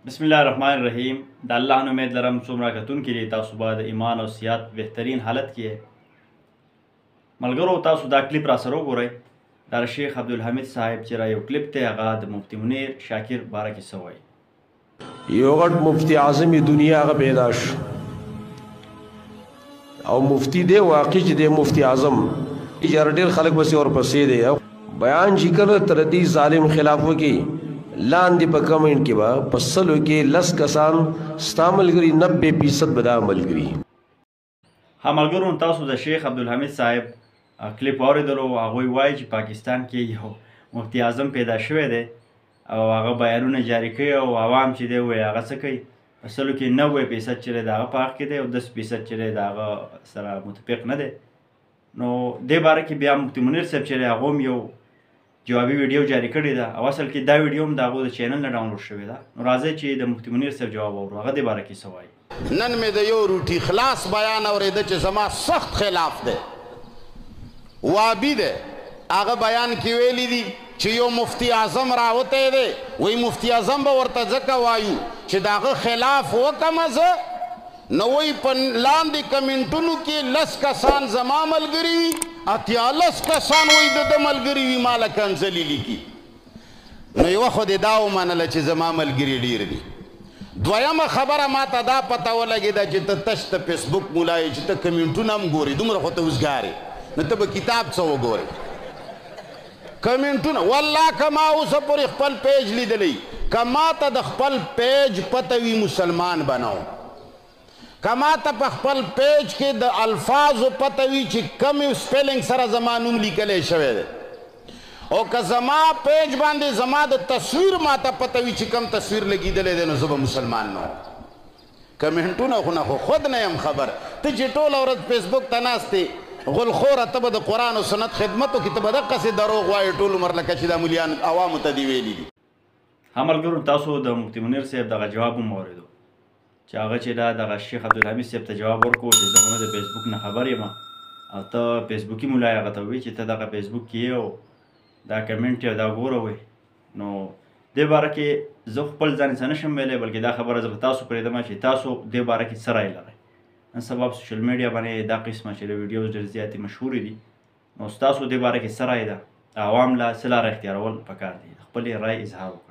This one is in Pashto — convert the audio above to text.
بسم الله الرحمن الرحیم. د الله نه امید لرم څومره کتونکي دي تاسو به د ایمان او صحت بهترین حالت کې یې. ملګرو تاسو دا کلیپ را سره وګورئ. دا شیخ عبدالحمید صاحب چې را یو کلیپ دی هغه د مفتی منیر شاکر باره کې څه وایي. یو غټ مفتی اعظم دنیا هغه پیدا شو او مفتی دی واقع چې دی مفتی اعظم یې ډېر خلک بس ورپسې دی بیان چې کړه تر دې ظالم خلاف وکړي لاندې په کمنټ کې به په سلو کې 10 کسان ستا ملګري 90% به دا ملګري. ها ملګرو تاسو د شیخ عبدالحمید صاحب کلیپ اورېدلو. هغوی وایي چې پاکستان کې یو مفتی اعظم پیدا شوی دی او هغه بیانونه جاري کوي او عوام چې دی وایي هغه څه کوي. په سلو کې 90% چې دی د هغه په حق کې دی او 10% چې دی د هغه سره متفق نه دی. نو دې باره کې بیا مفتی منیر صاحب چې دی هغه هم یو جوابي ویډیو جاری کړې ده او اصل کې دا ویډیو هم د هغو د چینل نه ډاونلوډ شوې ده. نو راځئ چې د مفتی منیر صاحب جواب اورو هغه دې باره کې څه وایي. نن مې د یو روټي خلاص بیان اورېده چې زما سخت خلاف دی وابي دی. هغه بیان کې ویلي دي چې یو مفتی اعظم راوتی دی وایي مفتی اعظم به ورته ځکه وایو چې د هغه خلاف وکړمه زه نو وایي په لاندې کمنټونو کې 10 کسان زما ملګري وي 18 کسان وایي د ده ملګري وي ماله کنځلې لیکي. نو یوه خو دې دا ومنله چې زما ملګري ډېر دي. دویمه خبره ما ته دا پته ولګېده چې ته تش ته فیسبوک مولا یې چې ته کمنټونه هم ګورې دومره خو ته وزګارې نو ته به کتاب څه وګورې کمنټونه. والله که ما اوسه پورې خپل پیج لیدلی که ما ته د خپل پیج پته وي مسلمان بنوم که ما ته په خپل پیج کې د الفاظو پته وي چې کمې سپیلنګ سره زما نوم لیکلی شوی دی او که زما پیج باندې زما د تصویر ما ته پته وي چې کم تصویر لګېدلی دی نو زه به مسلمان نه وم. کمنټونه خو نه خو خود نه یم خبر. ته چې ټوله ورځ فیسبوک ته ناست یې غلخوره ته به د قرآن او سنت خدمت وکړي ته به دقسې دروغ وایې ټول عمر لکه چې دا مولیان عوامو ته دې ویلي دي. ها ملګرو تاسو د مفتی منیر صاحب دغه جواب هم واورېدو چې هغه چې دا دغه شیخ عبدالحمید صاحب ته جواب ورکړو چې زه خو نه د فیسبوک نه خبر یم او ته فیسبوکي مولا یې هغه ته وایي چې ته دغه فیسبوک کې یې او دا کمنټ یې دا ګوره وایي. نو دې باره کې زه خپل ځان څه نشم ویلی بلکې دا خبره زه به تاسو پرېږدم چې تاسو دې باره کې څه رایې لرئ. نن سبا په سوشل میډیا باندې دا قسمه چې د ویډیوز ډېر زیاتې مشهورې دي. نو ستاسو دې باره کې څه رایې ده؟ عوام له څه لاره اختیارول پکار دي. خپلې رایې اظهار وکړئ.